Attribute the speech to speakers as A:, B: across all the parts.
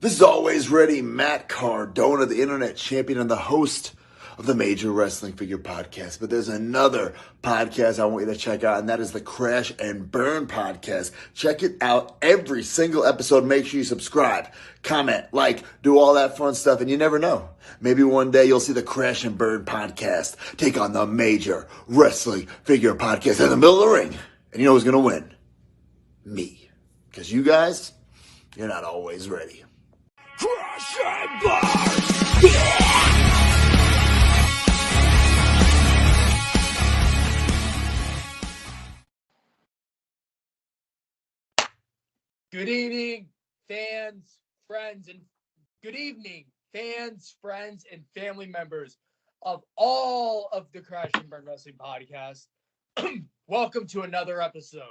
A: This is always ready, Matt Cardona, the internet champion and the host of the Major Wrestling Figure Podcast. But there's another podcast I want you to check out, and that is the Crash and Burn Podcast. Check it out every single episode. Make sure you subscribe, comment, like, do all that fun stuff, and you never know. Maybe one day you'll see the Crash and Burn Podcast take on the Major Wrestling Figure Podcast in the middle of the ring. And you know who's going to win? Me. Because you guys, you're not always ready. Crash and Burn!
B: Good evening, fans, friends, and good evening, fans, friends, and family members of all of the Crash and Burn Wrestling Podcast. Welcome to another episode.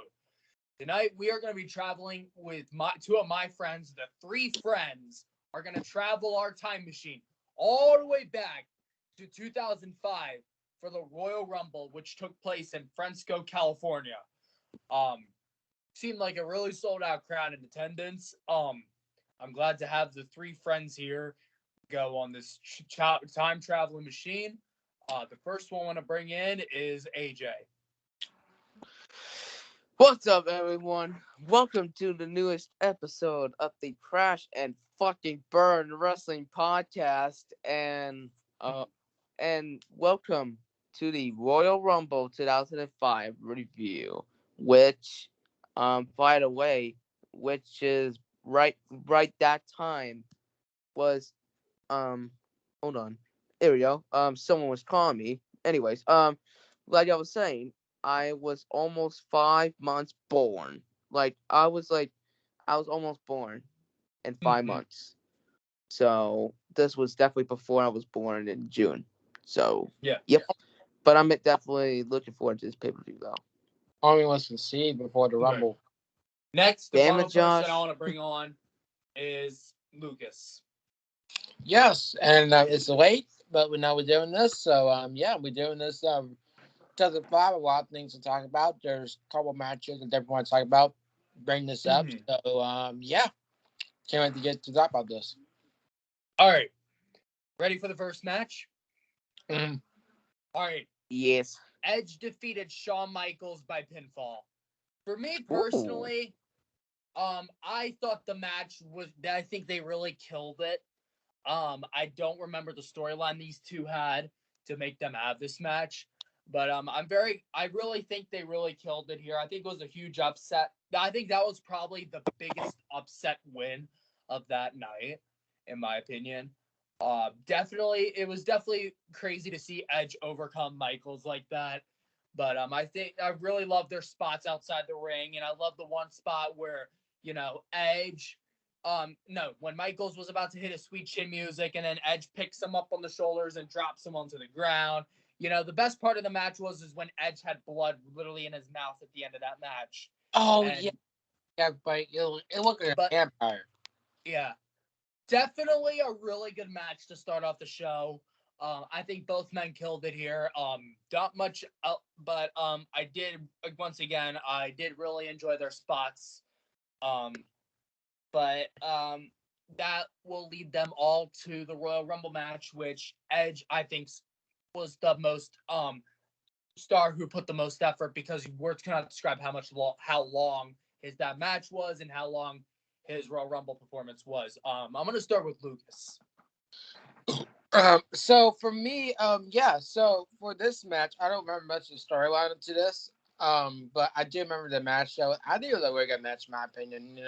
B: Tonight, we are going to be traveling with two of my friends. The three friends are going to travel our time machine all the way back to 2005 for the Royal Rumble, which took place in Fresno, California. Seemed like a really sold out crowd in attendance. I'm glad to have the three friends here go on this time traveling machine. The first one I want to bring in is AJ.
C: What's up, everyone? Welcome to the newest episode of the Crash and fucking Burn Wrestling Podcast, and welcome to the Royal Rumble 2005 review, which, by the way, which is right that time was, hold on, there we go. Someone was calling me. Anyways, like I was saying, I was almost 5 months born. I was almost born in 5 months. So this was definitely before I was born in June. So
B: yeah.
C: Yep. But I'm definitely looking forward to this pay-per-view though.
D: Only wants to see before the Rumble.
B: Next, the
C: Damn
B: final
C: it, Josh.
B: person I want to bring on is Lucas.
D: Yes, and it's late, but we know we're doing this. So, we're doing this 2005. A lot of things to talk about. There's a couple matches that everyone wants to talk about. Bring this up. So, can't wait to get to talk about this.
B: All right. Ready for the first match?
D: Mm-hmm.
B: All right.
C: Yes.
B: Edge defeated Shawn Michaels by pinfall. For me personally, I thought the match I think they really killed it. I don't remember the storyline these two had to make them have this match, but I really think they really killed it here. I think it was a huge upset. I think that was probably the biggest upset win of that night, in my opinion. It was definitely crazy to see Edge overcome Michaels like that. But I really love their spots outside the ring, and I love the one spot where, Edge, when Michaels was about to hit his sweet chin music, and then Edge picks him up on the shoulders and drops him onto the ground. The best part of the match is when Edge had blood literally in his mouth at the end of that match.
D: Oh, yeah, but it looked like a vampire.
B: Yeah. Definitely a really good match to start off the show. I think both men killed it here. Not much, but I did really enjoy their spots. But that will lead them all to the Royal Rumble match, which Edge, I think, was the most star who put the most effort, because words cannot describe how long that match was and how long his Royal Rumble performance was. I'm going to start with Lucas.
D: So for me, so for this match, I don't remember much of the storyline to this, but I do remember the match. So I think it was a really good match, in my opinion.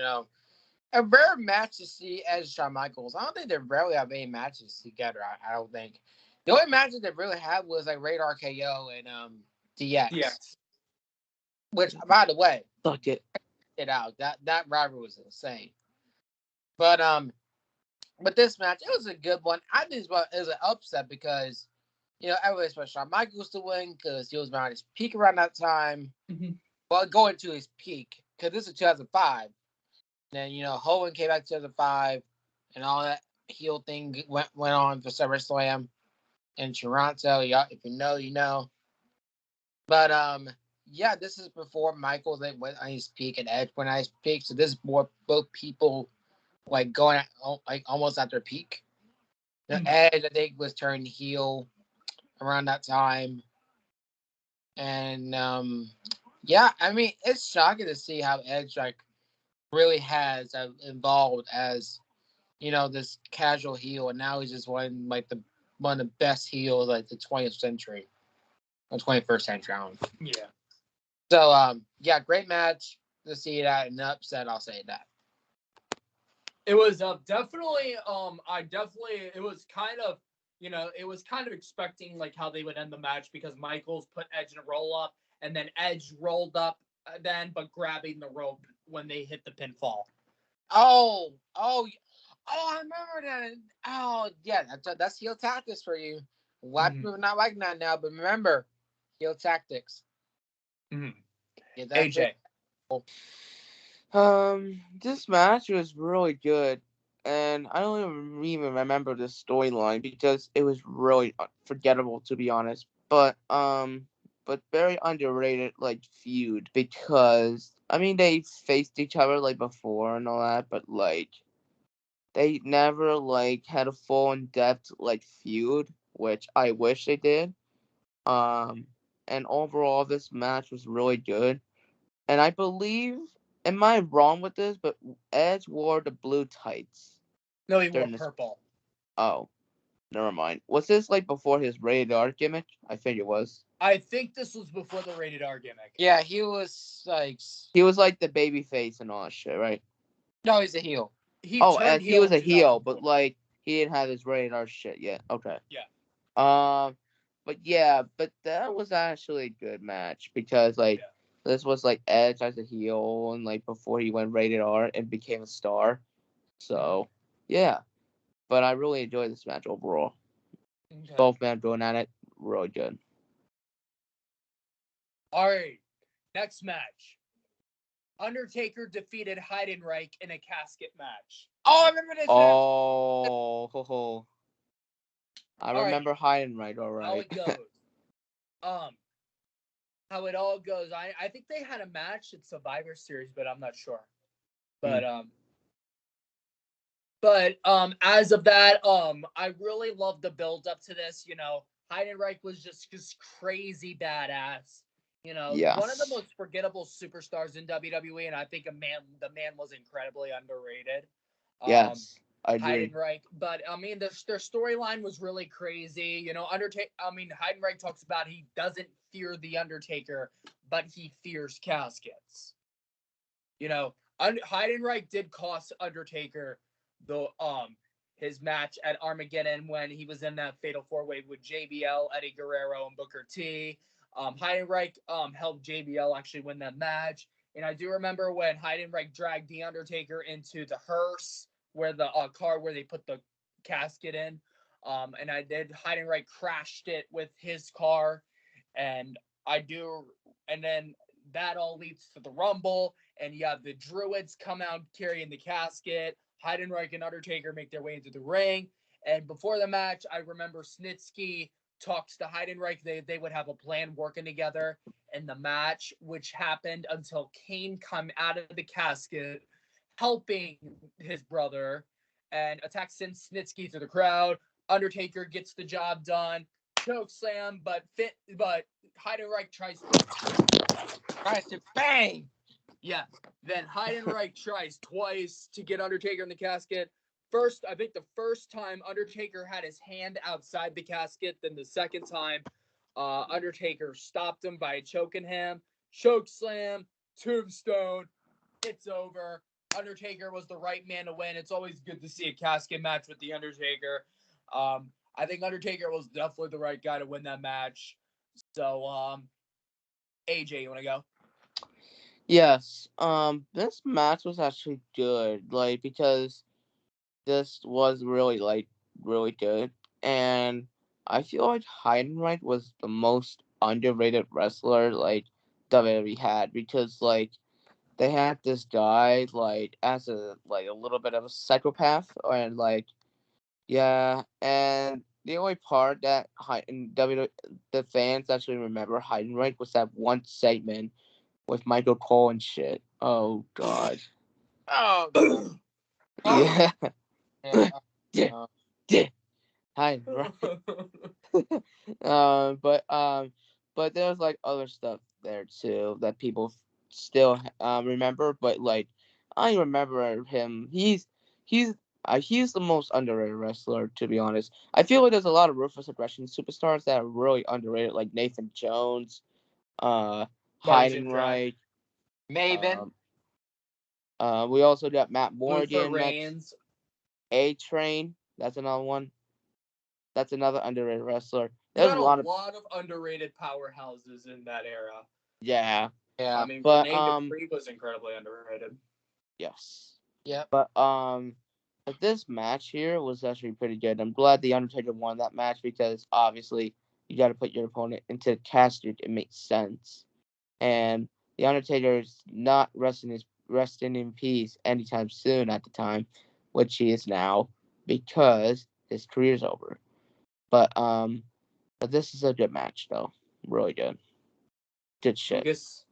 D: A rare match to see as Shawn Michaels. I don't think they rarely have any matches together. I don't think. The only matches they really had was like Radar KO and DX.
B: Yes.
D: Which, by the way,
C: Fuck it.
D: Out. That rivalry was insane. But this match, it was a good one. I think it was an upset because, everybody expected Shawn Michaels to win because he was around his peak around that time.
B: Mm-hmm.
D: Well, going to his peak, because this is 2005. And then, Hogan came back in 2005, and all that heel thing went on for SummerSlam in Toronto. Yeah, if you know, you know. But this is before Michaels went on his peak and Edge went on his peak. So this is more both people like going like almost at their peak.
B: Mhm.
D: Edge, I think, was turned heel around that time, and yeah, I mean, it's shocking to see how Edge like really has evolved as this casual heel, and now he's just one of the best heels like the 20th century or 21st century.
B: Yeah.
D: So yeah, great match to see that and upset. I'll say that.
B: It was definitely it was kind of it was kind of expecting like how they would end the match because Michaels put Edge in a roll up and then Edge rolled up then but grabbing the rope when they hit the pinfall.
D: Oh, I remember that. Oh, yeah, that's heel tactics for you. A lot of people are not like that now, but remember, heel tactics.
B: Mm-hmm.
D: Yeah, that's it.
C: This match was really good, and I don't even remember the storyline because it was really forgettable, to be honest. But very underrated like feud because I mean they faced each other like before and all that, but like they never like had a full in depth like feud, which I wish they did. Um, and overall this match was really good. And I believe, am I wrong with this? But Edge wore the blue tights
B: No, he wore
C: during this.
B: purple.
C: Oh, never mind. Was this like before his rated R gimmick? I think it was.
B: I think this was before the rated R gimmick.
D: Yeah, he was like.
C: He was like the baby face and all that shit, right?
D: No, he's a heel.
B: He
C: Oh,
B: turned
C: and he
B: heel
C: was
B: in
C: a heel,
B: 2004.
C: but like he didn't have his rated R shit yet. Okay.
B: Yeah.
C: But yeah, but that was actually a good match because like this was like Edge as a heel and like before he went rated R and became a star. So yeah. But I really enjoyed this match overall.
B: Okay.
C: Both men going at it, really good.
B: All right. Next match. Undertaker defeated Heidenreich in a casket match.
D: Oh, I remember this match.
C: Oh, I
B: All
C: remember
B: right.
C: Heidenreich, all
B: How
C: right.
B: it goes. How it all goes. I think they had a match at Survivor Series, but I'm not sure. But as of that, I really love the build up to this. Heidenreich was just crazy badass. One of the
C: Yes.
B: most forgettable superstars in WWE, and I think the man was incredibly underrated.
C: Yes. I agree.
B: Heidenreich, but I mean, their storyline was really crazy. Heidenreich talks about he doesn't fear the Undertaker, but he fears caskets. Heidenreich did cost Undertaker the his match at Armageddon when he was in that Fatal 4-Way with JBL, Eddie Guerrero, and Booker T. Heidenreich helped JBL actually win that match. And I do remember when Heidenreich dragged the Undertaker into the hearse where the car where they put the casket in. And Heidenreich crashed it with his car. And then that all leads to the Rumble. And you have the Druids come out carrying the casket. Heidenreich and Undertaker make their way into the ring. And before the match, I remember Snitsky talks to Heidenreich. They would have a plan working together in the match, which happened until Kane come out of the casket, helping his brother, and attacks Snitsky through the crowd. Undertaker gets the job done. Choke slam, but Heidenreich tries
D: to bang.
B: Yeah. Then Heidenreich tries twice to get Undertaker in the casket. First, I think the first time Undertaker had his hand outside the casket. Then the second time, Undertaker stopped him by choking him. Choke slam, tombstone. It's over. Undertaker was the right man to win. It's always good to see a casket match with the Undertaker. I think Undertaker was definitely the right guy to win that match. So, AJ, you want to go?
C: Yes. This match was actually good, like because this was really good, and I feel like Heidenreich was the most underrated wrestler like WWE had because like they had this guy like as a little bit of a psychopath and like yeah, and the only part that the fans actually remember Heidenreich was that one segment with Michael Cole and shit. Oh god.
D: Oh.
C: Yeah.
D: Yeah.
C: Yeah.
D: Uh,
C: Yeah. Hi. But there's like other stuff there too that people still remember. But like, I remember him. He's the most underrated wrestler, to be honest. I feel like there's a lot of ruthless aggression superstars that are really underrated, like Nathan Jones,
B: Marty Jindrak.
C: Heidenreich.
D: Maven.
C: We also got Matt
B: Luther
C: Morgan,
B: Reigns.
C: A Train. That's another one. That's another underrated wrestler.
B: You
C: There's
B: had
C: a
B: a
C: lot of
B: lot of underrated powerhouses in that era.
C: yeah,
D: Yeah.
B: I mean,
C: but
B: Rene Dupree was incredibly underrated.
C: yes,
D: Yep.
C: but this match here was actually pretty good. I'm glad the Undertaker won that match because obviously you got to put your opponent into the casket. It makes sense, and the Undertaker is not resting in peace anytime soon at the time, which he is now because his career's over. But this is a good match though, really good. Good shit.
B: Lucas,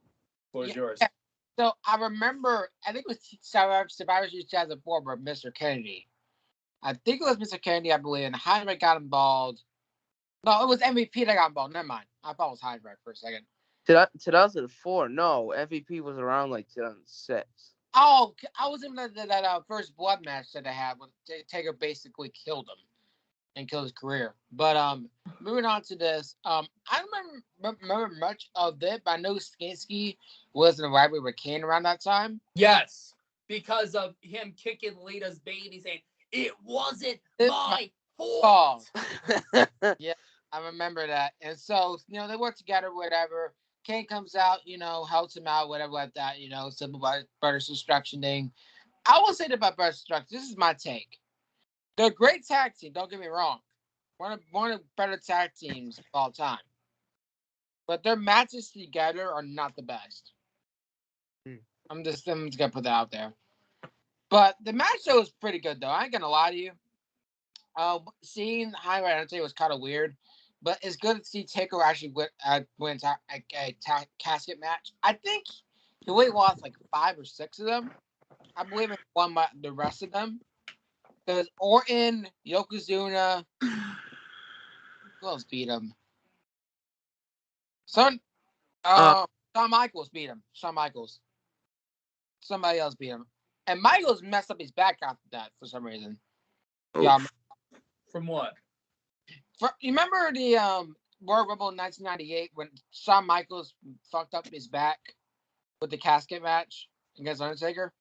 B: what was yours?
D: Yeah. So I remember, I think it was Survivor Series 2004, but Mr. Kennedy. I think it was Mr. Kennedy, I believe, and Heinrich got involved. No, it was MVP that got involved. Never mind. I thought it was Heinrich for a second.
C: 2004, no, MVP was around like 2006.
D: Oh, I was in that first blood match that they had when Taker basically killed him and killed his career. But moving on to this, I don't remember much of it, but I know Skinsky was in a rivalry with Kane around that time.
B: Yes, because of him kicking Lita's baby, saying it wasn't my fault.
D: Yeah, I remember that. And so, they work together, whatever. Kane comes out, helps him out, whatever like that, simple Brothers Destruction thing. I will say that about Brothers Destruction. This is my take. They're a great tag team, don't get me wrong. One of the better tag teams of all time. But their matches together are not the best. I'm just gonna put that out there. But the match show was pretty good though. I ain't gonna lie to you. Seeing Highlight Undertaker was kind of weird, but it's good to see Taker actually win a casket match. I think he only lost like 5 or 6 of them. I believe he won the rest of them. Because Orton, Yokozuna, who else beat him? Shawn Michaels beat him. Shawn Michaels. Somebody else beat him. And Michaels messed up his back after that for some reason. Yeah.
B: From what?
D: You remember the Royal Rumble in 1998 when Shawn Michaels fucked up his back with the casket match against Undertaker?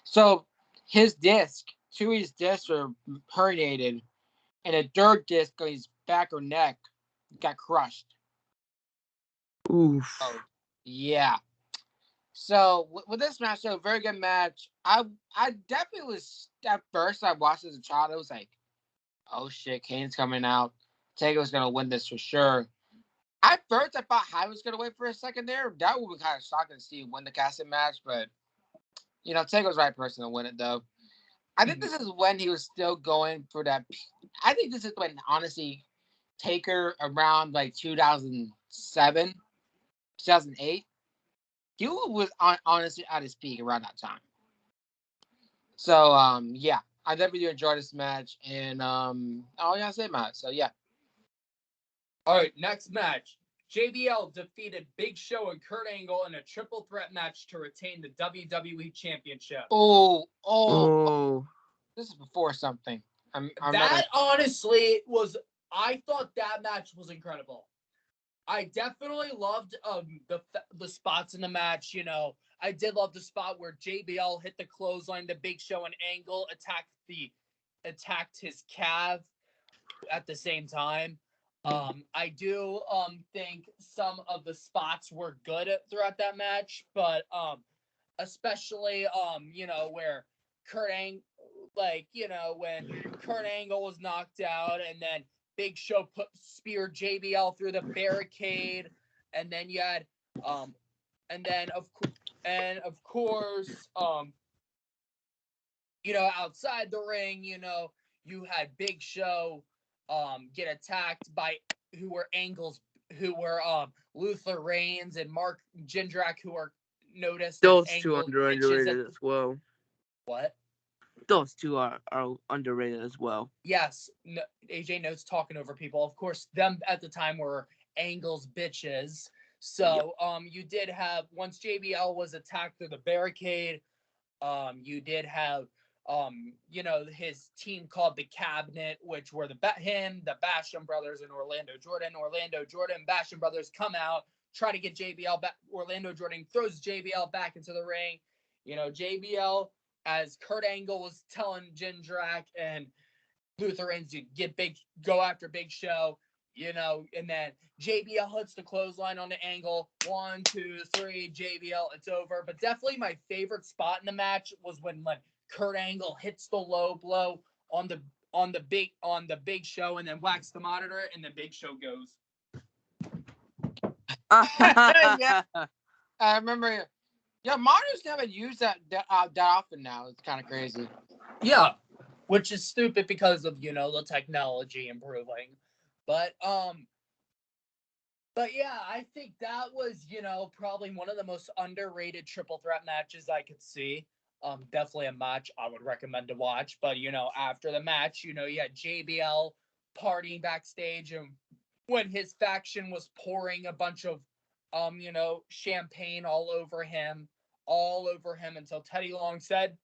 D: So his disc, 2 of his discs were herniated, and a third disc on his back or neck got crushed.
C: Oof.
D: Oh, yeah. So with this match, so very good match. I definitely was at first. I watched as a child. It was like, oh shit, Kane's coming out. Taker's gonna win this for sure. At first, I thought Hy was gonna wait for a second there. That would be kind of shocking to see him win the casting match, but Taker's the right person to win it though. I think this is when he was still going for that. I think this is when honestly Taker around like 2007, 2008. He was honestly at his peak around that time. So yeah, I definitely enjoyed this match, and all I gotta say about it. So yeah.
B: All right, next match. JBL defeated Big Show and Kurt Angle in a triple threat match to retain the WWE Championship.
D: Oh! This is before something.
B: That honestly was. I thought that match was incredible. I definitely loved the spots in the match. I did love the spot where JBL hit the clothesline, the Big Show and Angle attacked his calf at the same time. I do think some of the spots were good throughout that match, but especially where Kurt Angle, when Kurt Angle was knocked out and then Big Show speared JBL through the barricade, and then you had and then of course outside the ring, you had Big Show get attacked by who were Luther Reigns and Mark Jindrak, who are noticed
C: Those
B: as
C: two
B: Angle
C: underrated as well.
B: What?
C: those two are underrated as well.
B: Yes, no, AJ Notes talking over people. Of course, them at the time were Angle's bitches. So, you did have once JBL was attacked through the barricade. You did have, his team called the Cabinet, which were the Basham brothers, and Orlando Jordan. Basham brothers come out, try to get JBL back. Orlando Jordan throws JBL back into the ring. JBL, as Kurt Angle was telling Jindrak and Luther Reigns to go after Big Show, and then JBL hits the clothesline on the Angle. 1, 2, 3, JBL, it's over. But definitely my favorite spot in the match was when Kurt Angle hits the low blow on the Big Show and then whacks the monitor, and then Big Show goes.
D: Yeah, I remember. Yeah, monitors never use that often now. It's kind of crazy.
B: Yeah, which is stupid because of the technology improving. But yeah, I think that was probably one of the most underrated triple threat matches I could see. Definitely a match I would recommend to watch. But after the match, you had JBL partying backstage, and when his faction was pouring a bunch of champagne all over him until Teddy Long said,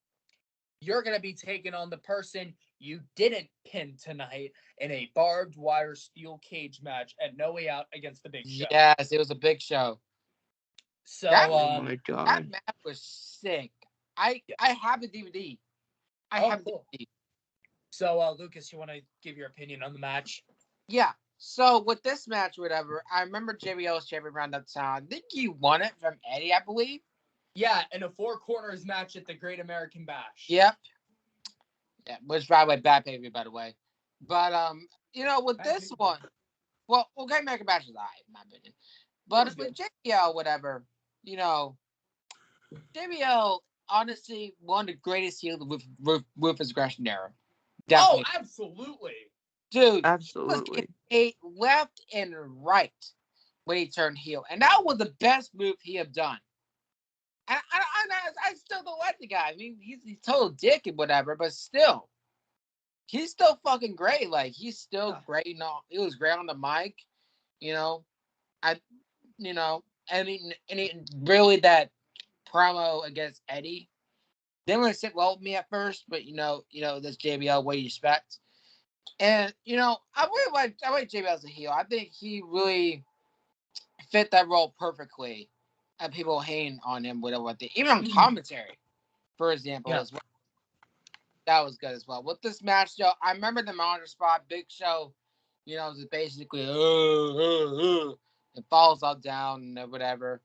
B: "You're going to be taking on the person you didn't pin tonight in a barbed wire steel cage match at No Way Out against the Big Show."
D: Yes, it was a Big Show.
B: So,
C: oh my God.
D: That match was sick. I have the DVD. I have
B: cool.
D: the DVD.
B: So, Lucas, you want to give your opinion on the match?
D: Yeah. So with this match, whatever, I remember JBL was champion around that time. I think he won it from Eddie, I believe.
B: Yeah, in a Four Corners match at the Great American Bash.
D: Yep. Yeah, which by the way, bad pay-per-view, by the way. But with this one, well, Great American Bash is alright, in my opinion. But with JBL, whatever, JBL honestly one of the greatest heels with Ruthless Aggression era. Definitely.
B: Oh, absolutely.
D: Dude,
C: absolutely.
D: He was getting left and right when he turned heel, and that was the best move he had done. And I still don't like the guy. I mean, he's total dick and whatever, but still, he's still fucking great. Like he's still great. No, he was great on the mic. And he really that promo against Eddie didn't really sit well with me at first, but this JBL, what do you expect? And I like JBL as a heel. I think he really fit that role perfectly. And people hating on him, whatever. Even on commentary, for example, as well. That was good as well. With this match, though, I remember the monitor spot. Big Show, was basically it falls all down and whatever.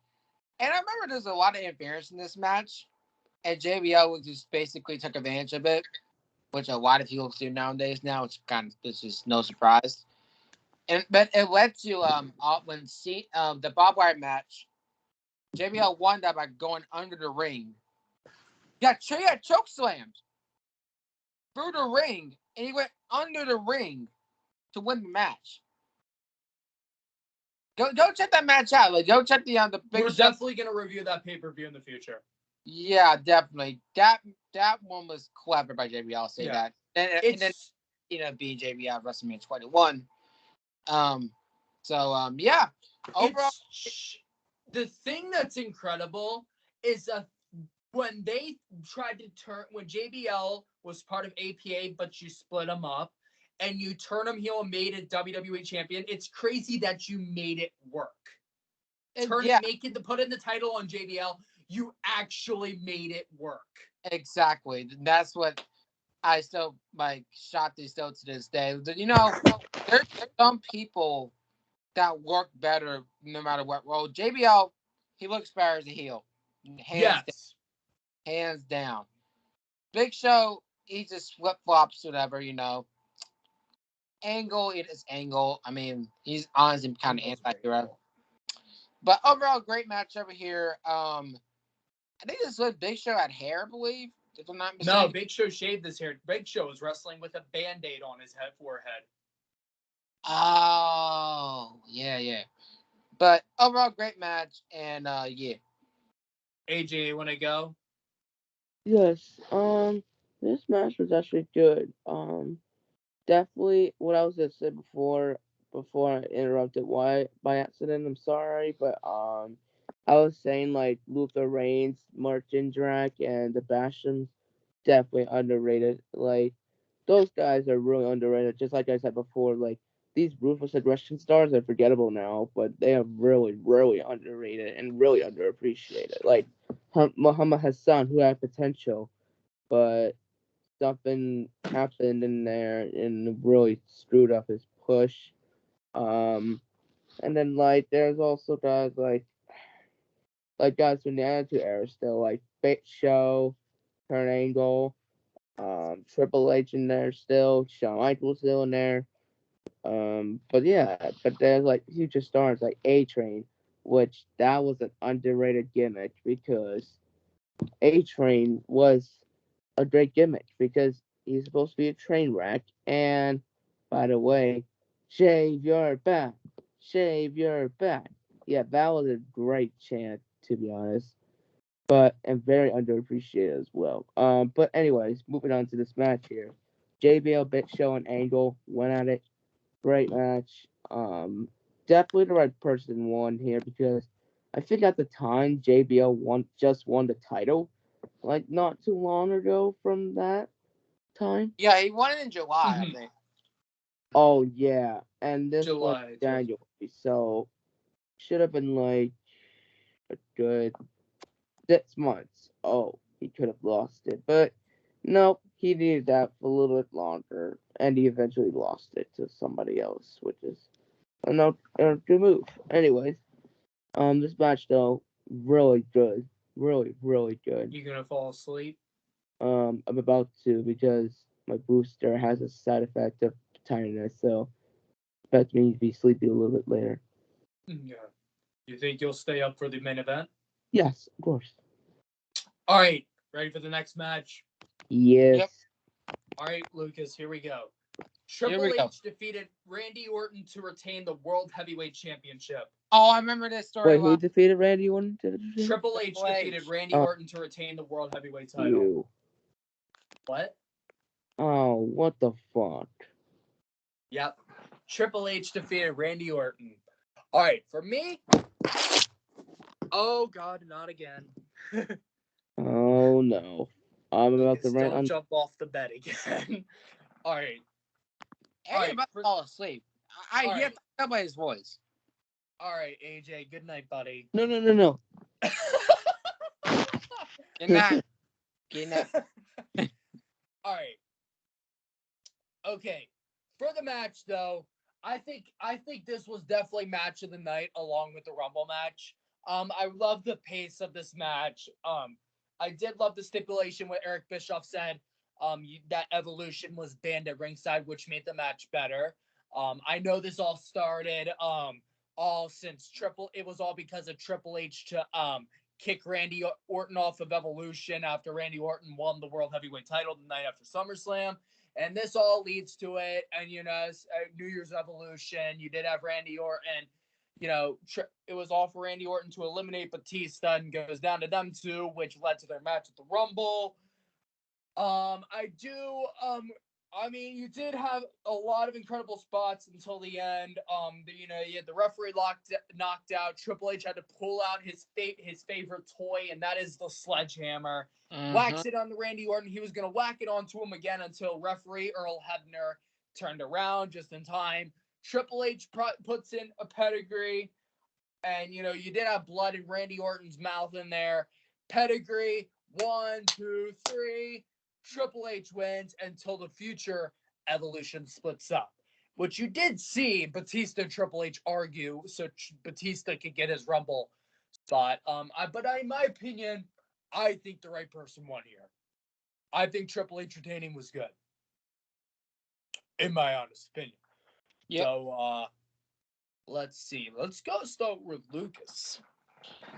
D: And I remember there's a lot of interference in this match, and JBL was just basically took advantage of it, which a lot of people do nowadays. Now it's just no surprise. But it led to the barbed wire match. JBL won that by going under the ring. He got choke slammed through the ring, and he went under the ring to win the match. Go check that match out. Like, go check the big.
B: We're definitely gonna review that pay-per-view in the future.
D: Yeah, definitely. That one was clever by JBL. I'll say that. And then being JBL at WrestleMania 21. Yeah. Overall,
B: the thing that's incredible is when they tried to when JBL was part of APA, but you split him up and you turn him heel and made it WWE champion. It's crazy that you made it work. Put in the title on JBL. You actually made it work.
D: Exactly. That's what I still shot these still to this day. There's some people that work better no matter what role. JBL, he looks better as a heel. Hands down. Big Show, he just flip flops, whatever, Angle, it is Angle. I mean, he's honestly kind of anti-hero. But overall, great match over here. I think this was Big Show had hair, I believe. If I'm not mistaken.
B: No, Big Show shaved his hair. Big Show was wrestling with a Band-Aid on his forehead.
D: Oh, yeah. But overall, great match, and yeah.
B: AJ, you want to go?
C: Yes. This match was actually good. Definitely what I was gonna say before I interrupted Wyatt by accident. I'm sorry, but I was saying like Luther Reigns, Mark Jindrak, and the Bastions definitely underrated. Like those guys are really underrated. Just like I said before, like these ruthless aggression stars are forgettable now, but they are really, really underrated and really underappreciated. Like Muhammad Hassan, who had potential, but something happened in there and really screwed up his push. Um, and then like there's also guys like guys from the Attitude Era still like Big Show, Kurt Angle, Triple H in there still, Shawn Michaels still in there. But yeah, but there's like future stars like A Train, which that was an underrated gimmick because A Train was a great gimmick because he's supposed to be a train wreck. And by the way, shave your back, shave your back. Yeah, that was a great chant to be honest, but and very underappreciated as well. But anyways, moving on to this match here. JBL, Big Show, and Angle went at it. Great match. Definitely the right person won here because I think at the time JBL won the title like not too long ago from that time.
D: Yeah, he won it in July, I
B: Mhm.
D: think.
C: Oh yeah, and this was
B: July.
C: January, so should have been like a good 6 months. Oh, he could have lost it, but no, he needed that for a little bit longer, and he eventually lost it to somebody else, which is a good move. Anyways, this match though really good, really really good.
B: You gonna fall asleep?
C: I'm about to because my booster has a side effect of tiredness, so expect me to be sleepy a little bit later.
B: Yeah. You think you'll stay up for the main event?
C: Yes, of course.
B: All right. Ready for the next match?
C: Yes.
D: Yep.
B: All right, Lucas. Here we go.
D: Here we
B: Triple
D: go.
B: H defeated Randy Orton to retain the World Heavyweight Championship.
D: Oh, I remember this
C: Wait, who
D: storyline.
C: defeated Randy Orton?
B: Triple H
D: Triple H.
B: defeated Randy
C: Oh.
B: Orton to retain the World Heavyweight title.
C: You.
B: What?
C: Oh, what the fuck?
B: Yep. Triple H defeated Randy Orton. All right, for me. Oh God, not again.
C: Oh no. I'm about to
B: Lucas,
C: rant
B: don't
C: on.
B: jump off the bed again. All right.
D: Hey,
B: All right,
D: I'm about to fall asleep. I
B: all
D: hear
B: right.
D: that by his voice.
B: All right, AJ. Good night, buddy.
C: No.
D: Good night. Good night.
B: All right. Okay. For the match, though, I think this was definitely match of the night along with the Rumble match. I love the pace of this match. I did love the stipulation what Eric Bischoff said. That Evolution was banned at ringside, which made the match better. I know this all started all since it was all because of Triple H to kick Randy Orton off of Evolution after Randy Orton won the World Heavyweight title the night after SummerSlam. And this all leads to it. And, New Year's Evolution, you did have Randy Orton. It was all for Randy Orton to eliminate Batista and goes down to them two, which led to their match at the Rumble. You did have a lot of incredible spots until the end. You had the referee knocked out. Triple H had to pull out his favorite toy, and that is the sledgehammer. Wax it on the Randy Orton. He was gonna whack it onto him again until referee Earl Hebner turned around just in time. Triple H puts in a pedigree, and you did have blood in Randy Orton's mouth in there. Pedigree, 1, 2, 3. Triple H wins until the future Evolution splits up, which you did see Batista and Triple H argue, so Batista could get his Rumble spot. But in my opinion, I think the right person won here. I think Triple H retaining was good, in my honest opinion.
D: Yep.
B: So, let's see. Let's go start with Lucas.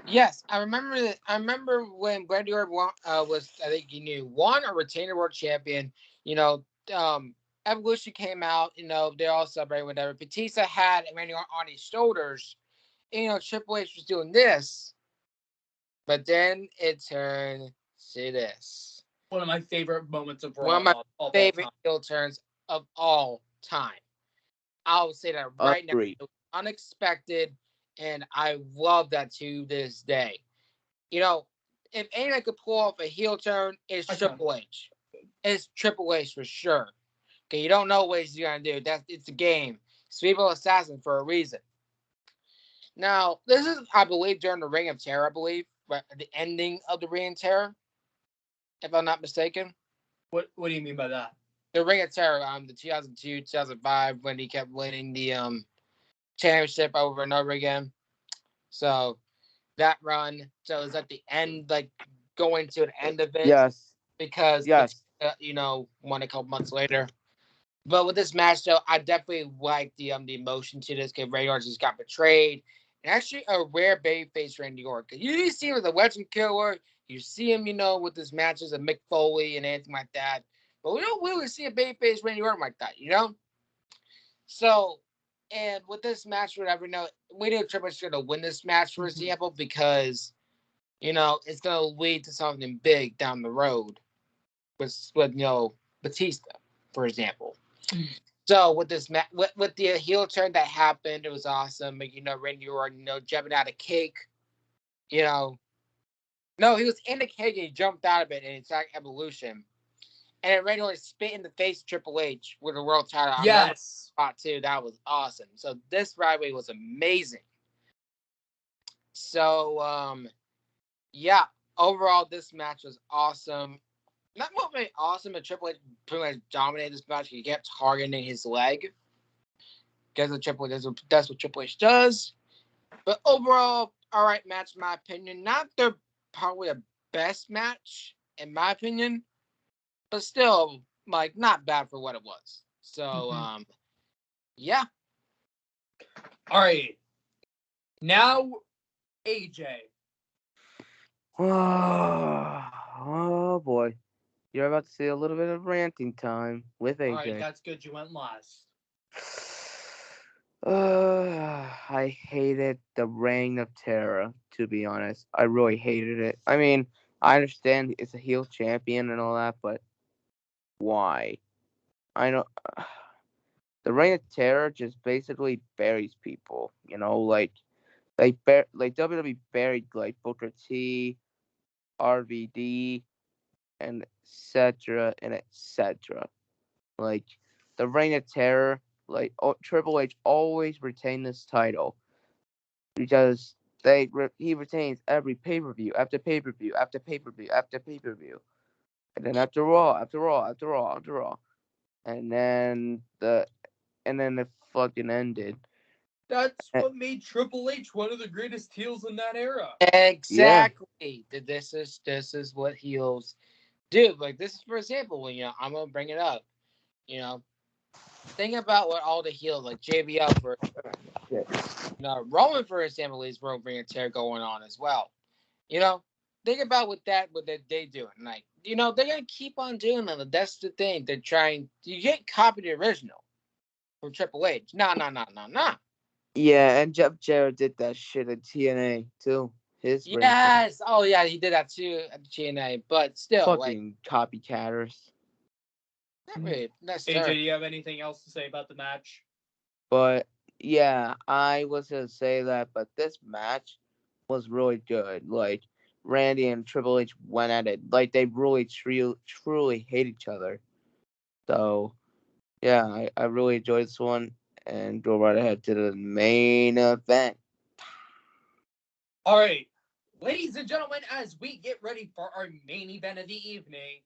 D: Yes, I remember that. I remember when Randy Orton was, I think won or retained the world champion. Evolution came out. They're all celebrating whatever. Batista had Randy Orton on his shoulders. And, Triple H was doing this, but then it turned to this.
B: One of my favorite moments of Raw.
D: One of my
B: of
D: favorite
B: all time.
D: heel turns of all time. I would say that right
C: Agreed.
D: now. It was unexpected, and I love that to this day. You know, if anyone could pull off a heel turn, it's
B: Okay.
D: Triple H. It's Triple H for sure. Okay, you don't know what he's gonna do. It's a game. Sweepo Assassin for a reason. Now, this is, I believe, during the Reign of Terror, I believe, but the ending of the Reign of Terror, if I'm not mistaken.
B: What do you mean by that?
D: The Reign of Terror, the 2002, 2005, when he kept winning the championship over and over again. So that run, so it's at the end, like going to the end of it.
C: Yes.
D: Because
C: Yes.
D: won a couple months later. But with this match, though, I definitely like the emotion to this. Because Randy Orton just got betrayed, and actually a rare babyface Randy Orton. You see him as a legend killer. You see him, with his matches of Mick Foley and anything like that. But we don't really see a babyface Randy Orton like that, So, and with this match, whatever, we knew Triple H was going to win this match, for example, because it's going to lead to something big down the road with Batista, for example. So with this with the heel turn that happened, it was awesome. Randy Orton, jumping out of cake. No, he was in the cake and he jumped out of it, and it's like Evolution. And then Randy Orton spit in the face of Triple H with the world title.
B: Yes.
D: Spot too. That was awesome. So this rivalry was amazing. So yeah, overall this match was awesome. Not really awesome, but Triple H pretty much dominated this match. He kept targeting his leg. Because that's what Triple H does. But overall, all right match, in my opinion. Not probably the best match, in my opinion. But still, not bad for what it was. So, yeah.
B: All right. Now, AJ.
C: Oh boy. You're about to see a little bit of ranting time with AJ.
B: All right, that's good. You went last.
C: I hated the Reign of Terror, to be honest. I really hated it. I mean, I understand it's a heel champion and all that, but why? I know the Reign of Terror just basically buries people, like WWE buried like Booker T, RVD, and etc. and etc. Like the Reign of Terror, Triple H always retained this title because he retains every pay-per-view after pay-per-view after pay-per-view after pay-per-view, and then after Raw, after Raw, after Raw, after Raw, and then it fucking ended.
B: That's what made Triple H one of the greatest heels in that era.
D: Exactly. Yeah. This is what heels do. Like this is, for example, when I'm gonna bring it up. Think about what all the heels like JBL for Roman, for example, is Reign of Terror going on as well. Think about what they doing. Like, they're gonna keep on doing it. That's the thing. They're trying. You can't copy the original from Triple H. No.
C: Yeah, and Jeff Jarrett did that shit at TNA too.
D: Yes. Oh yeah, he did that too at TNA. But still,
C: fucking copycatters.
D: Not really. That's
B: AJ, do you have anything else to say about the match?
C: But yeah, I was gonna say that, but this match was really good. Like Randy and Triple H went at it. Like they really truly hate each other. So yeah, I really enjoyed this one, and go right ahead to the main event.
B: All right, ladies and gentlemen, as we get ready for our main event of the evening,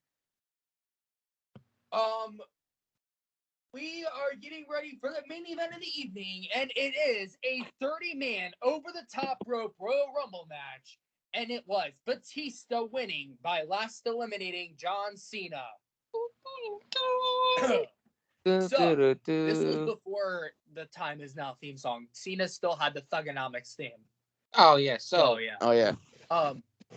B: we are getting ready for the main event of the evening, and it is a 30-man over-the-top rope Royal Rumble match, and it was Batista winning by last eliminating John Cena. So, this was before the Time Is Now theme song. Cena still had the Thugonomics theme.
D: Oh, yeah.
C: Oh, yeah.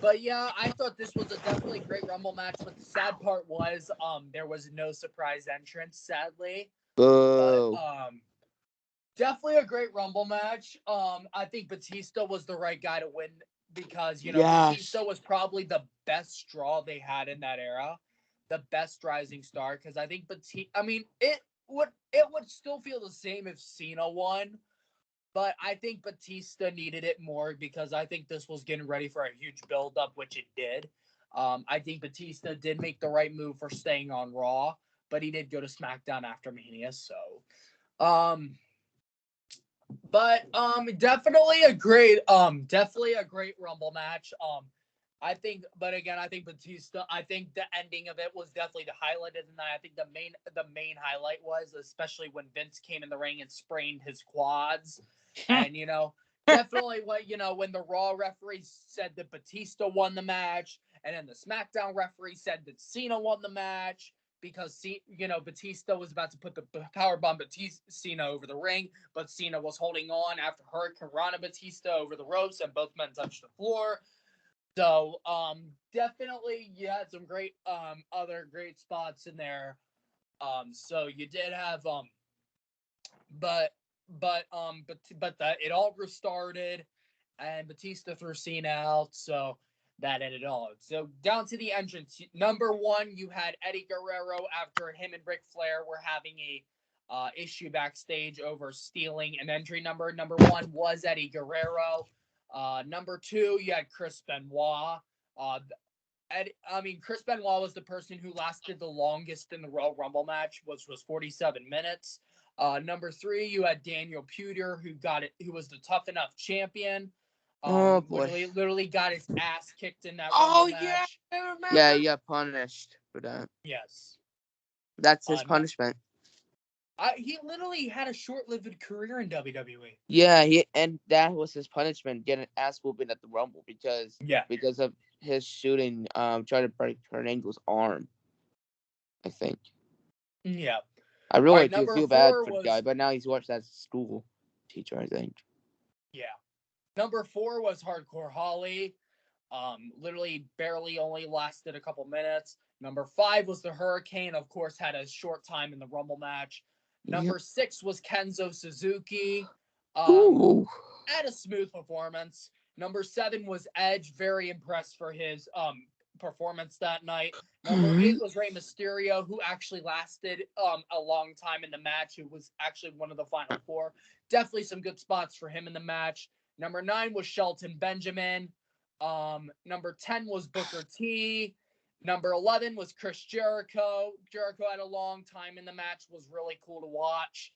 B: But yeah, I thought this was a definitely great Rumble match. But the sad part was, there was no surprise entrance, sadly.
C: Boo.
B: But, definitely a great Rumble match. I think Batista was the right guy to win because, Batista was probably the best straw they had in that era. the best rising star because I think it would still feel the same if Cena won, but I think Batista needed it more because I think this was getting ready for a huge build-up, which it did. I think Batista did make the right move for staying on Raw, but he did go to SmackDown after Mania, so definitely a great Rumble match. I think, but again, I think Batista. I think the ending of it was definitely the highlight of the night. I think the main highlight was especially when Vince came in the ring and sprained his quads, and definitely when the Raw referee said that Batista won the match, and then the SmackDown referee said that Cena won the match because Batista was about to put the powerbomb Cena over the ring, but Cena was holding on after Hurricane Rana Batista over the ropes, and both men touched the floor. So, definitely you had some great, other great spots in there. So you did have, it all restarted, and Batista threw Cena out, so that ended all. So down to the entrance. Number one, you had Eddie Guerrero after him and Ric Flair were having a issue backstage over stealing an entry number. Number one was Eddie Guerrero. Number two, you had Chris Benoit. Chris Benoit was the person who lasted the longest in the Royal Rumble match, which was 47 minutes. Number three, you had Daniel Puder, who was the Tough Enough champion.
C: Oh boy!
B: Literally got his ass kicked in that Rumble match.
D: I remember.
C: Yeah, he got punished for that.
B: Yes,
C: that's his punishment.
B: He literally had a short-lived career in WWE.
C: Yeah, and that was his punishment, getting ass whooping at the Rumble because of his shooting, trying to break Kurt Angle's arm. I think.
B: Yeah.
C: I really do feel bad for the guy, but now he's watched as a school teacher, I think.
B: Yeah. Number 4 was Hardcore Holly. Literally barely only lasted a couple minutes. Number 5 was the Hurricane, of course, had a short time in the Rumble match. Number 6 was Kenzo Suzuki. Had a smooth performance. Number 7 was Edge, very impressed for his performance that night. Number 8 was Rey Mysterio, who actually lasted a long time in the match, who was actually one of the final 4. Definitely some good spots for him in the match. Number 9 was Shelton Benjamin. Number 10 was Booker T. Number 11 was Chris Jericho. Jericho had a long time in the match, was really cool to watch.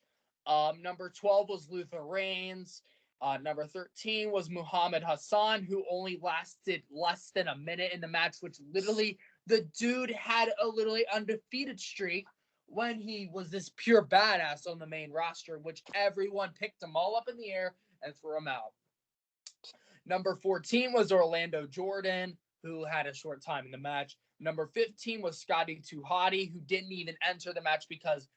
B: Number 12 was Luther Reigns. Number 13 was Muhammad Hassan, who only lasted less than a minute in the match, which literally the dude had a literally undefeated streak when he was this pure badass on the main roster, which everyone picked him all up in the air and threw him out. Number 14 was Orlando Jordan, who had a short time in the match. Number 15 was Scotty 2 Hotty, who didn't even enter the match because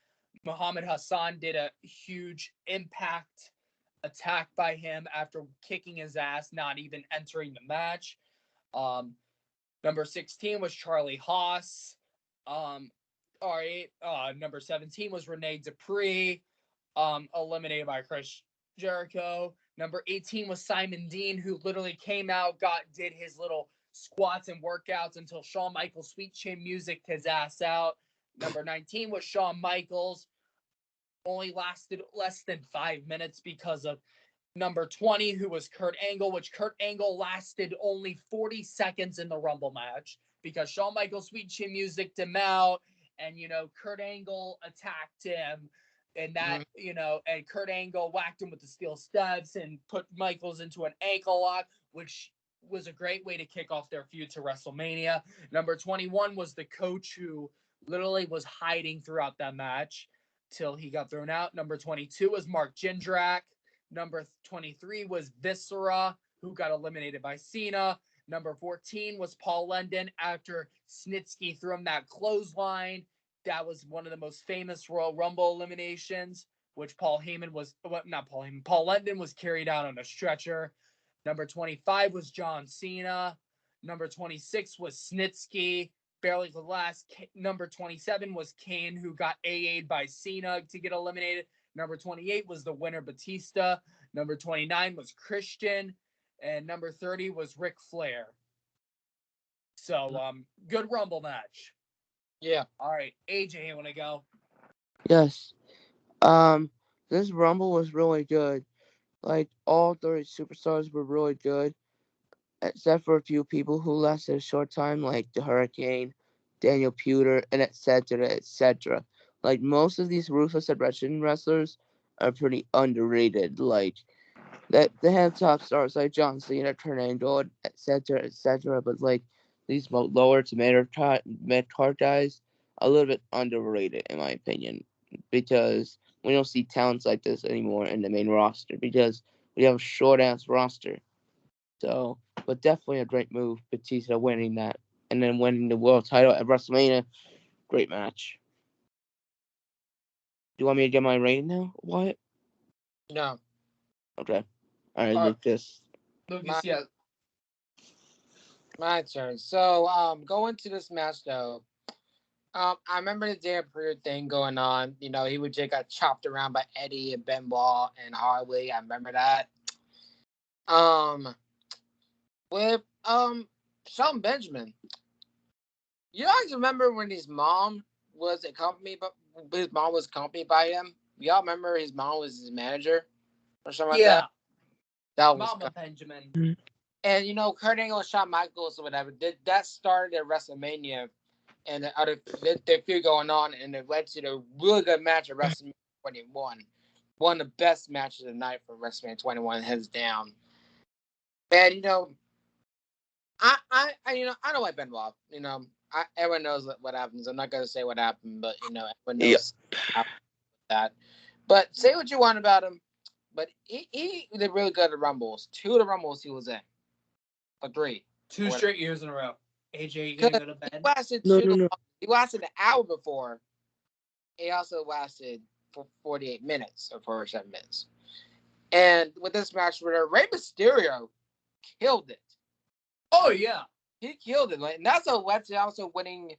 B: Muhammad Hassan did a huge impact attack by him after kicking his ass, not even entering the match. Number 16 was Charlie Haas. Number 17 was Rene Dupree, eliminated by Chris Jericho. Number 18 was Simon Dean, who literally came out, did his little squats and workouts until Shawn Michaels' Sweet Chin Music his ass out. Number 19 was Shawn Michaels. Only lasted less than 5 minutes because of number 20, who was Kurt Angle, which Kurt Angle lasted only 40 seconds in the Rumble match because Shawn Michaels' Sweet Chin Music him out, and, Kurt Angle attacked him, and that, and Kurt Angle whacked him with the steel steps and put Michaels into an ankle lock, which was a great way to kick off their feud to WrestleMania. Number 21 was the coach, who literally was hiding throughout that match till he got thrown out. Number 22 was Mark Jindrak. Number 23 was Viscera, who got eliminated by Cena. Number 14 was Paul London after Snitsky threw him that clothesline. That was one of the most famous Royal Rumble eliminations, which Paul London was carried out on a stretcher. Number 25 was John Cena. Number 26 was Snitsky, barely the last. Number 27 was Kane, who got AA'd by Cena to get eliminated. Number 28 was the winner, Batista. Number 29 was Christian. And number 30 was Ric Flair. So, good Rumble match.
D: Yeah.
B: All right, AJ, you want to go?
C: Yes. This Rumble was really good. Like, all three superstars were really good, except for a few people who lasted a short time, like the Hurricane, Daniel Puder, and etc. etc. Like, most of these Ruthless Aggression wrestlers are pretty underrated. Like, that they have top stars like John Cena, Kurt Angle, etc. etc. But like these lower to mid card guys, a little bit underrated in my opinion, because we don't see talents like this anymore in the main roster because we have a short ass roster. So, but definitely a great move, Batista winning that and then winning the world title at WrestleMania. Great match. Do you want me to get my rating now? What?
D: No.
C: Okay. All right,
B: All right,
C: Lucas.
B: Lucas, yeah.
D: My turn. So, going to this match though, I remember the Dan Prater thing going on. You know, he would just got chopped around by Eddie and Benoit and Harley. I remember that. Um, with Shelton Benjamin. You guys remember when his mom was accompanied, but his mom was accompanied by him? Y'all remember his mom was his manager or something like
B: Yeah,
D: that? That was
B: Mama Benjamin.
D: and you know, Kurt Angle and Shawn Michaels or whatever. That started at WrestleMania, and the other the feud going on, and it led to the really good match at WrestleMania 21. One of the best matches of the night for WrestleMania 21, hands down. And you know, I don't like Benoit. You know, everyone knows what happens. I'm not gonna say what happened, but you know, everyone knows that. But say what you want about him, but he did really good at Rumbles. 2 of the Rumbles he was in, or 3.
B: 2
D: or
B: straight years in a row. AJ, you gonna
D: Because
B: go to
D: he
B: bed?
D: lasted
C: No,
D: too
C: no, no.
D: long. He lasted an hour before. He also lasted for 48 minutes or 47 minutes. And with this match, where Rey Mysterio killed it.
B: Oh yeah.
D: He killed it. And that's what led to also winning,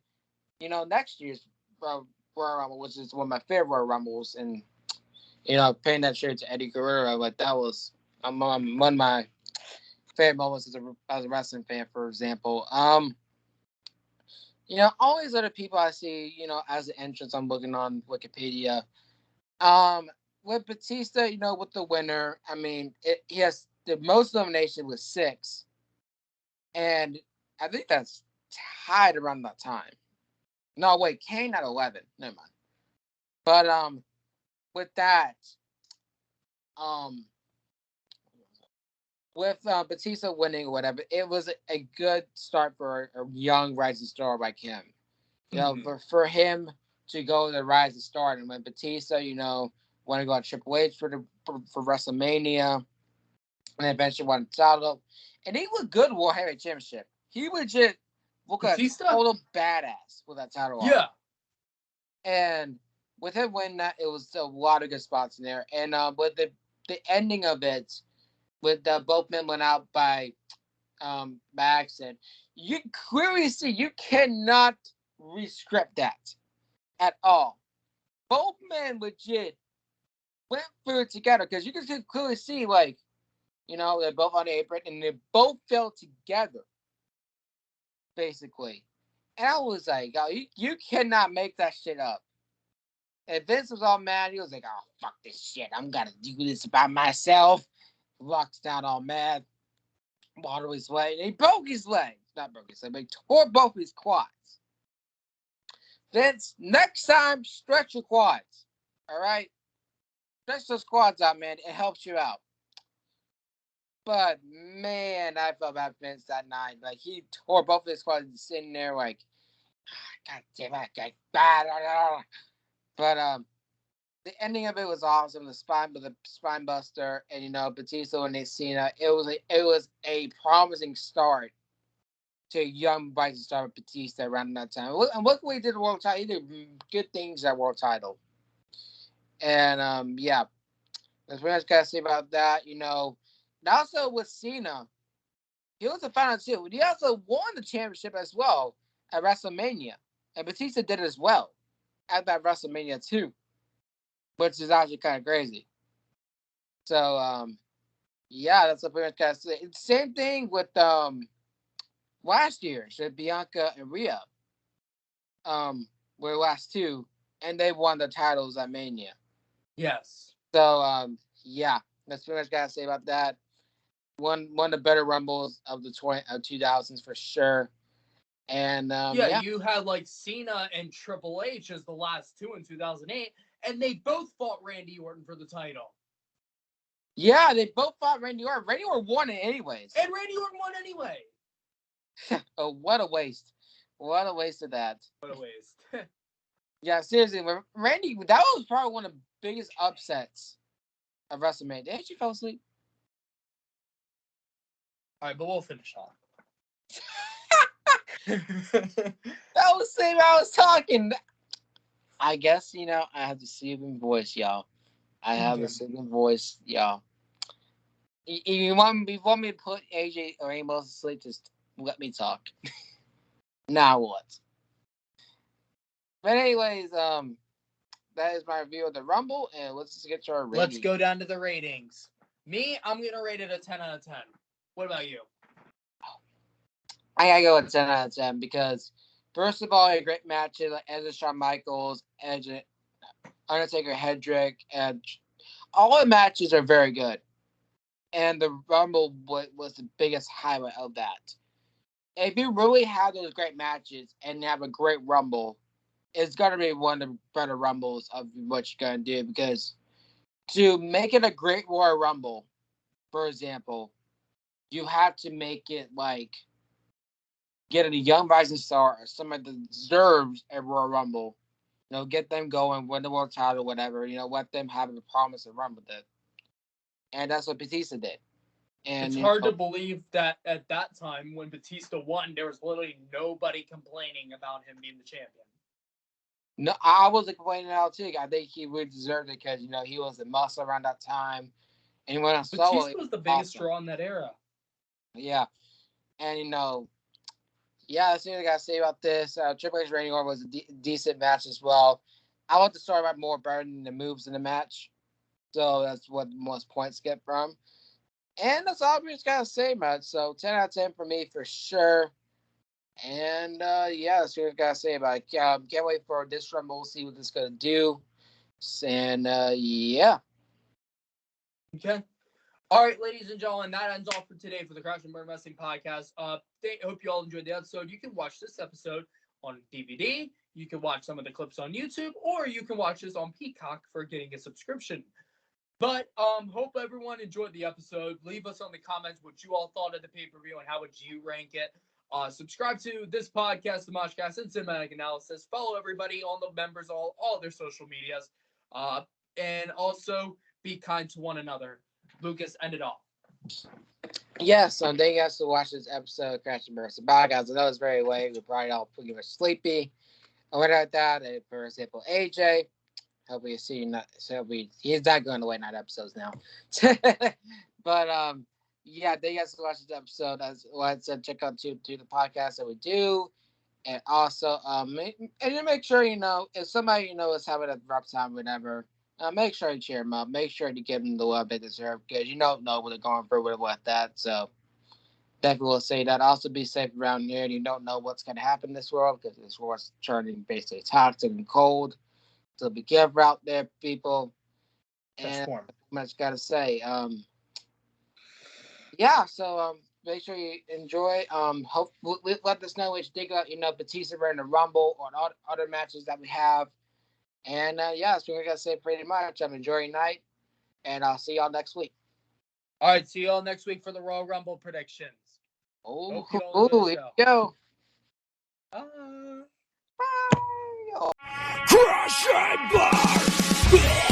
D: you know, next year's Royal Rumble, which is one of my favorite Royal Rumbles. And, you know, paying that shirt to Eddie Guerrero, but that was one of my favorite moments as a wrestling fan, for example. You know, all these other people I see, you know, as the entrance, I'm looking on Wikipedia. With Batista, you know, with the winner, I mean, he has the most nomination with 6, and I think that's tied around that time. No, wait, Kane at 11. Never mind. But with that, um, with Batista winning or whatever, it was a good start for a young rising star like him. You know, for him to go the rising star, and when Batista, you know, want to go on Triple H for WrestleMania, and eventually won the title, and he was good World Heavyweight Championship. He would just look like a
B: Batista?
D: total badass with that title
B: Yeah.
D: on. And with him winning that, it was a lot of good spots in there. And with the ending of it, with both men went out by accident, you clearly see you cannot rescript that at all. Both men legit went through it together because you can clearly see, like, you know, they're both on the apron and they both fell together, basically. And I was like, oh, you cannot make that shit up. And Vince was all mad. He was like, oh, fuck this shit. I'm going to do this by myself. Locks down all mad. Water his leg. And he broke his leg. Not broke his leg, but he tore both his quads. Vince, next time, stretch your quads. All right? Stretch those quads out, man. It helps you out. But, man, I felt bad Vince that night. Like, he tore both his quads sitting there like, God damn it. But, the ending of it was awesome. The spine buster, and you know Batista and Cena. It was a promising start to a young rising star with Batista around that time. And look what he did the world title. He did good things at world title. And yeah, that's what I gotta say about that. You know, and also with Cena, he was the final two. He also won the championship as well at WrestleMania, and Batista did it as well at that WrestleMania too, which is actually kind of crazy. So yeah, that's what pretty much gotta say. Same thing with last year, so Bianca and Rhea. were the last two, and they won the titles at Mania.
B: Yes.
D: So yeah, that's pretty much gotta say about that. One of the better Rumbles of the 2000s for sure. And yeah,
B: you had like Cena and Triple H as the last two in 2008, and they both fought Randy Orton for the title.
D: yeah, they both fought Randy Orton. Randy Orton won it anyways.
B: And Randy Orton won anyway.
D: Oh, what a waste! What a waste of that.
B: What a waste.
D: Yeah, seriously, Randy, that was probably one of the biggest upsets of WrestleMania. Didn't you fall asleep?
B: All right, but we'll finish off.
D: That was the same I was talking. I guess, I have the sleeping voice, y'all. I have the sleeping voice, y'all. You want me to put AJ or anybody else to sleep, just let me talk. Now what? But anyways, that is my review of the Rumble, and let's just get to our ratings.
B: Let's go down to the ratings. Me, I'm gonna rate it a 10 out of 10. What about you?
D: I gotta go with 10 out of 10 because, first of all, a great matches like Edge and Shawn Michaels, Edge, Undertaker, Hedrick, and all the matches are very good. And the Rumble was the biggest highlight of that. If you really have those great matches and have a great Rumble, it's going to be one of the better Rumbles of what you're going to do, because to make it a great Royal Rumble, for example, you have to make it like get a young rising star or somebody that deserves a Royal Rumble. Get them going, win the world title, whatever. Let them have a promise and run with it. And that's what Batista did. And
B: it's hard to believe that at that time when Batista won, there was literally nobody complaining about him being the champion.
D: No, I wasn't complaining at all too. I think he really deserved it because he was the muscle around that time, and he went on solo.
B: Batista was the biggest draw in that era.
D: Yeah, and that's the thing I gotta say about this. Triple H Randy Orton was a decent match as well. I want the story about more better than the moves in the match, so that's what most points get from. And that's all we just gotta say, man. So 10 out of 10 for me for sure. And that's what I gotta say about it. Can't wait for this Rumble. We'll see what this is gonna do. And yeah.
B: Okay. All right, ladies and gentlemen, that ends all for today for the Crash and Burn Wrestling Podcast. Hope you all enjoyed the episode. You can watch this episode on DVD. You can watch some of the clips on YouTube, or you can watch this on Peacock for getting a subscription. But hope everyone enjoyed the episode. Leave us on the comments what you all thought of the pay-per-view and how would you rank it. Subscribe to this podcast, the Moshcast and Cinematic Analysis. Follow everybody on the members, all their social medias. And also be kind to one another. Lucas, end it off.
D: Yes, thank you guys for watching this episode of Crash and Burn. So bye, guys. I know it's very late. We're probably all pretty much sleepy. I went out that. For example, AJ. Hope we see you. He's not going to late night episodes now. But thank you guys for watching this episode. As I said, check out to the podcast that we do, and also make sure if somebody is having a rough time, whatever. Make sure you cheer them up. Make sure to give them the love they deserve, because you don't know what they're going through with that. So definitely will say that. Also be safe around here. You don't know what's going to happen in this world, because this world's turning basically toxic and cold. So be careful out there, people. And much got to say. So make sure you enjoy. Hope let us know what you think about Batista in the Rumble or other matches that we have. And that's what we're gonna say pretty much. I'm enjoying night, and I'll see y'all next week.
B: All right, see y'all next week for the Royal Rumble predictions.
D: Oh, here we go.
B: Bye.
D: Bye.
A: Crash and burn!